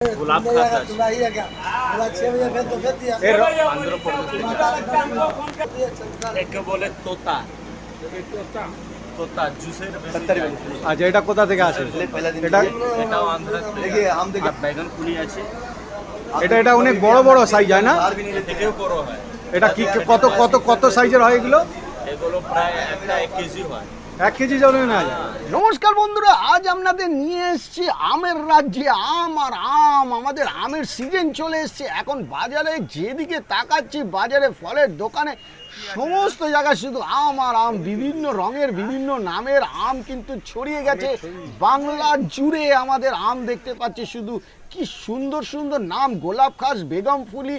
गुलाब खास আছে। এর একে বলে তোতা তোতা জুসের বেশি আচ্ছা, এটা কোথা থেকে আসে? এটা এটাও আন্ধ্র থেকে আর বেগুন ফুলি আছে এটা অনেক বড় বড় সাইজ হয় না? এটাও বড় হয়। এটা কি কত কত কত সাইজের হয় এগুলো? এগুলো প্রায় একটা 1 কেজি হয়। 1 কেজি জন্য না? নমস্কার বন্ধুরা, আজ আপনাদের নিয়ে এসেছি আমের রাজ্যে। আম আর আম, আমাদের আমের সিজন চলে এসেছে। এখন বাজারে যেদিকে তাকাচ্ছি, বাজারে ফলের দোকানে সমস্ত জায়গায় শুধু আম আর আম, বিভিন্ন রঙের বিভিন্ন নামের আম কিন্তু ছড়িয়ে গেছে বাংলা জুড়ে। আমাদের আম দেখতে পাচ্ছি শুধু কি সুন্দর সুন্দর নাম, গোলাপ খাস, বেগম ফুলি,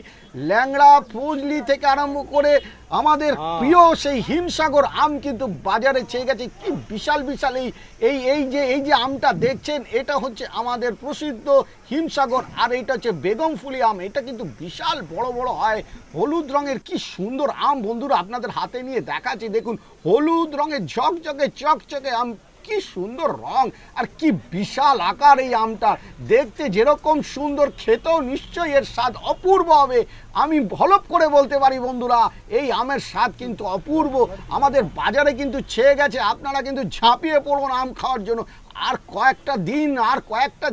ল্যাংড়া, ফজলি থেকে আরম্ভ করে আমাদের প্রিয় সেই হিমসাগর আম কিন্তু বাজারে ছেয়ে গেছে। কি বিশাল বিশাল এই যে আমটা দেখছেন, এটা হচ্ছে আমাদের প্রসিদ্ধ হিমসাগর, আর এটা হচ্ছে বেগম ফুলি আম। এটা কিন্তু বিশাল বড় বড় হয়, হলুদ রঙের। কি সুন্দর আম বন্ধুরা, আপনাদের হাতে নিয়ে দেখাচ্ছি। দেখুন, হলুদ রঙের ঝকঝকে চকচকে আম, কি সুন্দর রং আর কি বিশাল আকার। এই আমটা দেখতে যেরকম সুন্দর, খেতেও নিশ্চয়ই এর স্বাদ অপূর্ব হবে। আমি হলপ করে বলতে পারি বন্ধুরা, এই আমের স্বাদ কিন্তু অপূর্ব। আমাদের বাজারে কিন্তু ছেয়ে গেছে, আপনারা কিন্তু ঝাঁপিয়ে পড়ুন আম খাওয়ার জন্য। আর কয়েকটা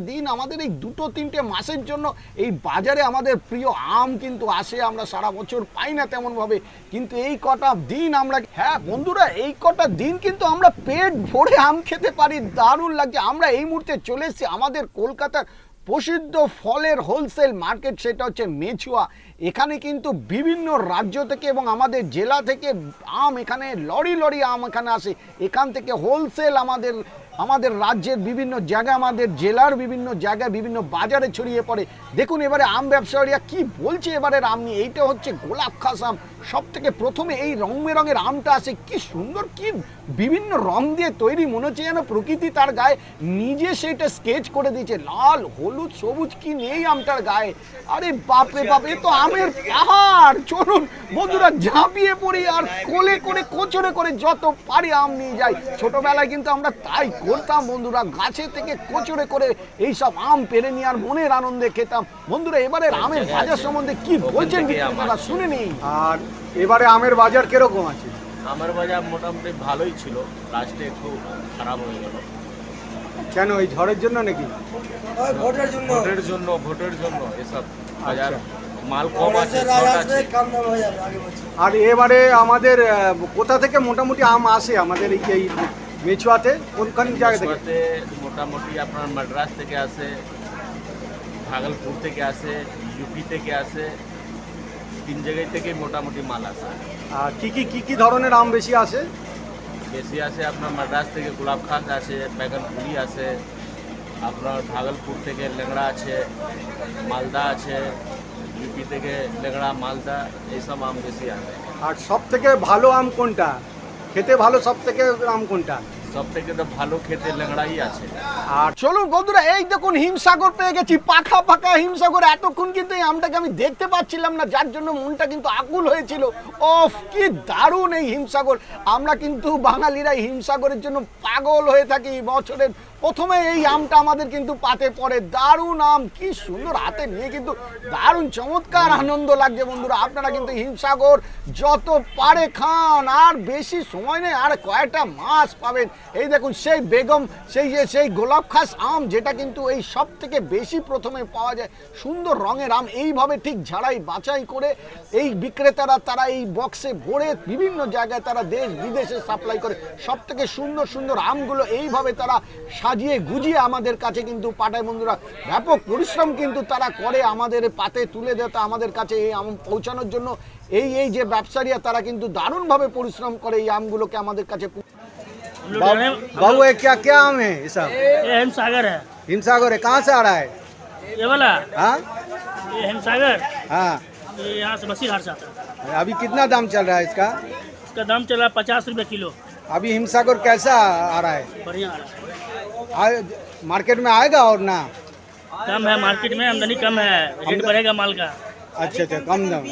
দিন আমাদের এই 2-3 মাসের জন্য এই বাজারে আমাদের প্রিয় আম কিন্তু আসে। আমরা সারা বছর পাই না তেমনভাবে, কিন্তু এই কটা দিন আমরা, হ্যাঁ বন্ধুরা, এই কটা দিন কিন্তু আমরা পেট ভরে আম খেতে পারি। দারুণ লাগছে। আমরা এই মুহূর্তে চলে এসেছি আমাদের কলকাতার প্রসিদ্ধ ফলের হোলসেল মার্কেট, সেটা হচ্ছে মেছুয়া। এখানে কিন্তু বিভিন্ন রাজ্য থেকে এবং আমাদের জেলা থেকে আম, এখানে লরি লরি আম এখানে আসে। এখান থেকে হোলসেল আমাদের রাজ্যের বিভিন্ন জায়গায়, আমাদের জেলার বিভিন্ন জায়গায়, বিভিন্ন বাজারে ছড়িয়ে পড়ে। দেখুন এবারে আম ব্যবসায়ীরা কি বলছে এবারের আম নিয়ে। এইটা হচ্ছে গোলাপ খাস আম। সব থেকে প্রথমে এই রং বেরঙের আমটা আসে। কি সুন্দর, কি বিভিন্ন রং দিয়ে তৈরি, মনে হচ্ছে যেন প্রকৃতি তার গায়ে নিজে সেটা স্কেচ করে দিয়েছে। লাল, হলুদ, সবুজ, কি নেই আমটার গায়ে। আরে বাপরে বাপ, এ তো আমের পাহাড়। চলুন বন্ধুরা ঝাঁপিয়ে পড়ি আর কোলে করে কোচরে করে যত পারি আম নিয়ে যাই। ছোটবেলায় কিন্তু আমরা তাই করতাম বন্ধুরা, গাছে থেকে কোচরে করে এইসব আম পেরে নিয়ে আর মনের আনন্দে খেতাম। বন্ধুরা এবারে আমের বাজার সম্বন্ধে কি বলছেন বিক্রেতারা শুনে নিই। আর এবারে আমের বাজার কিরকম আছে? আমার বাজার মোটামুটি ভালোই ছিল, লাস্টে একটু খারাপ হয়ে গেল। কেন, এই ঝড়ের জন্য নাকি? ভোটের জন্য এসব বাজার মাল কম আছে। আর এবারে আমাদের কোথা থেকে মোটামুটি আম আসে আমাদের এই মেছুয়াতে? কোনখান জায়গা থেকে? মোটামুটি আপনার মাদ্রাস থেকে আসে, ভাগলপুর থেকে আসে, ইউপি থেকে আসে, 3 জায়গায় থেকে মোটামুটি মাল আসে। আর কি ধরনের আম বেশি আসে? বেশি আসে আপনার মাদ্রাস থেকে গোলাপ খাস আছে, বেগুন ফুলি আছে, আপনার ভাগলপুর থেকে ল্যাংড়া আছে, মালদা আছে, ইউপি থেকে ল্যাংড়া, মালদা, এইসব আম বেশি আসে। আর সব থেকে ভালো আম কোনটা খেতে? ভালো সব থেকে আম কোনটা? সব থেকে তো ভালো খেতে ল্যাংড়াই আছে। আর চলুন বন্ধুরা, এই দেখুন হিমসাগর পেয়ে গেছি, পাখা পাখা হিমসাগর। এতক্ষণ কিন্তু এই আমটাকে আমি দেখতে পাচ্ছিলাম না, যার জন্য মনটা কিন্তু আকুল হয়েছিল। ওফ, কি দারুণ এই হিমসাগর। আমরা কিন্তু বাঙালিরা হিমসাগরের জন্য পাগল হয়ে থাকি। বছরের প্রথমে এই আমটা আমাদের কিন্তু পাতে পড়ে। দারুণ আম, কি সুন্দর, হাতে নিয়ে কিন্তু দারুণ চমৎকার আনন্দ লাগছে বন্ধুরা। আপনারা কিন্তু হিমসাগর যত পারে খান, আর বেশি সময় নেই, আর কয়েকটা মাস পাবেন। এই দেখুন সেই বেগম, সেই গোলাপ খাস আম, যেটা কিন্তু এই সব থেকে বেশি প্রথমে পাওয়া যায়। সুন্দর রঙের আম, এইভাবে ঠিক ঝাড়াই বাছাই করে এই বিক্রেতারা তারা এই বক্সে ভরে বিভিন্ন জায়গায় তারা দেশ বিদেশে সাপ্লাই করে। সব থেকে সুন্দর সুন্দর আমগুলো এইভাবে তারা সাজিয়ে গুজিয়ে আমাদের কাছে কিন্তু পাঠায় বন্ধুরা। ব্যাপক পরিশ্রম কিন্তু তারা করে আমাদের পাতে তুলে দেয় আমাদের কাছে এই আম পৌঁছানোর জন্য। এই যে ব্যবসায়ীরা তারা কিন্তু দারুণভাবে পরিশ্রম করে এই আমগুলোকে আমাদের কাছে। बाबू ये क्या आम है ये सब? ये हिमसागर है। हिमसागर है, कहाँ से आ रहा है ये वाला हाँ? ये हिमसागर, हाँ, ये यहाँ से बसीरहाट से आता है। अभी कितना दाम चल रहा है इसका? इसका दाम चल रहा है 50 रुपये किलो। अभी हिमसागर कैसा आ रहा है? बढ़िया आ रहा है। मार्केट में आएगा और ना? कम है, मार्केट में आमदनी कम है, रेट बढ़ेगा माल का। अच्छा, कम दाम,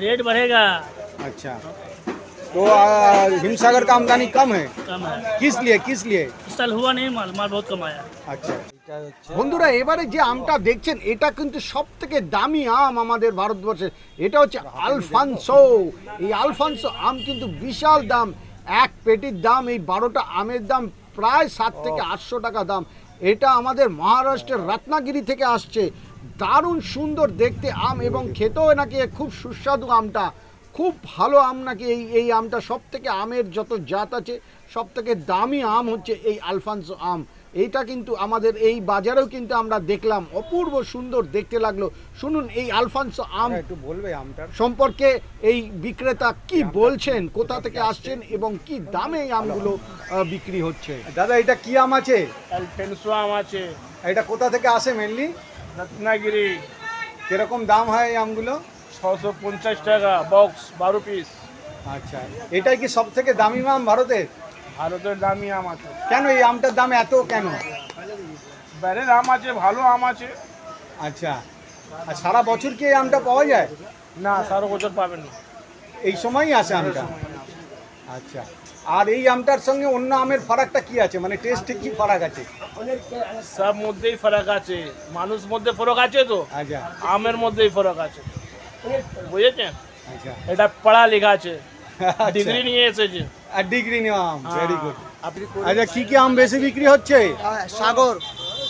रेट बढ़ेगा। अच्छा, तो हिमसागर का आमदनी कम है? कम है। किस लिए इस साल हुआ नहीं, माल बहुत कम आया। अच्छा। বন্ধুরা এবারে যে আমটা দেখছেন এটা কিন্তু সব থেকে দামি আম আমাদের ভারতবর্ষের, এটা হচ্ছে আলফানসো। এই আলফানসো আম কিন্তু বিশাল দাম, এক পেটির দাম এই 12টা আমের দাম প্রায় 7 থেকে 800 টাকা দাম। এটা আমাদের মহারাষ্ট্রের রত্নাগিরি থেকে আসছে, দারুণ সুন্দর দেখতে আম এবং খেতেও নাকি খুব সুস্বাদু আমটা, খুব ভালো আম নাকি এই আমটা। সব থেকে আমের যত জাত আছে সব থেকে দামি আম হচ্ছে এই আলফানসো আম। এইটা কিন্তু আমাদের এই বাজারেও কিন্তু আমরা দেখলাম, অপূর্ব সুন্দর দেখতে লাগলো। শুনুন এই আলফানসো আম একটু বলবে আমটার সম্পর্কে এই বিক্রেতা কি বলছেন, কোথা থেকে আসছেন এবং কি দামে এই আমগুলো বিক্রি হচ্ছে। দাদা এটা কি আম আছে? অ্যালফেন্সো আম আছে, এটা কোথা থেকে আসে মেনলি? রত্নাগিরি। কিরকম দাম হয় এই আমগুলো? 650 টাকা বক্স, 12 পিস। আচ্ছা, এটাই কি সব থেকে দামি আম ভারতের? ভারতের দামি আম আছে। কেন এই আমটার দাম এত কেন? বাইরের আম আছে, ভালো আম আছে। আচ্ছা, আর সারা বছর কি এই আমটা পাওয়া যায়? না, সারা বছর পাবেন না। এই সময়ই আসে আমটা? আচ্ছা, আর এই আমটার সঙ্গে অন্য আমের ফারাকটা কি আছে, মানে টেস্টে কি ফারাক আছে? সব মধ্যেই ফারাক আছে, মানুষ মধ্যে ফরক আছে তো, আচ্ছা আমের মধ্যেই ফরক আছে, বুঝেছেন? আচ্ছা এটা পড়া লেখা আছে, আচ্ছা। ডিগ্রি নিয়ে এসেছে। আর ডিগ্রি নেওয়া আম, ভেরি গুড। আপনি আচ্ছা, কি কি আম বেশি বিক্রি হচ্ছে? সাগর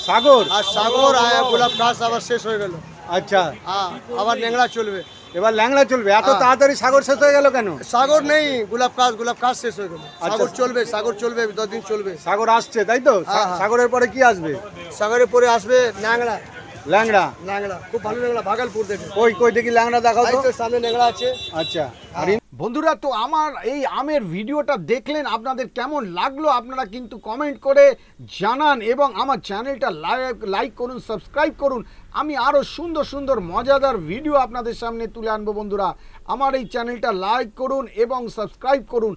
সাগর। আর সাগর আর গোলাপ গাছ আবার শেষ হয়ে গেল। আচ্ছা, হ্যাঁ, আবার ন্যাংড়া চলবে। এবার ল্যাংড়া চলবে? এত হ্যাঁ। তাড়াতাড়ি সাগর শেষ হয়ে গেল কেন? সাগর নেই, গোলাপ গাছ শেষ হয়ে গেল। আচ্ছা। সাগর চলবে 10 দিন চলবে। সাগর আসছে তাই তো? হ্যাঁ, হ্যাঁ। সাগরের পরে কি আসবে? সাগরের পরে আসবে ন্যাংড়া। ল্যাংড়া। খুব ভালো ন্যাংড়া, ভাগলপুর দেখে। কই কই দেখি ল্যাংড়া দেখাও এই তো। তো সামনে ন্যাংড়া আছে। আচ্ছা, আর বন্ধুরা তো আমার এই আমের ভিডিওটা দেখলেন, আপনাদের কেমন লাগলো আপনারা কিন্তু কমেন্ট করে জানান এবং আমার চ্যানেলটা লাইক করুন, সাবস্ক্রাইব করুন। আমি আরও সুন্দর সুন্দর মজাদার ভিডিও আপনাদের সামনে তুলে আনবো। বন্ধুরা আমার এই চ্যানেলটা লাইক করুন এবং সাবস্ক্রাইব করুন।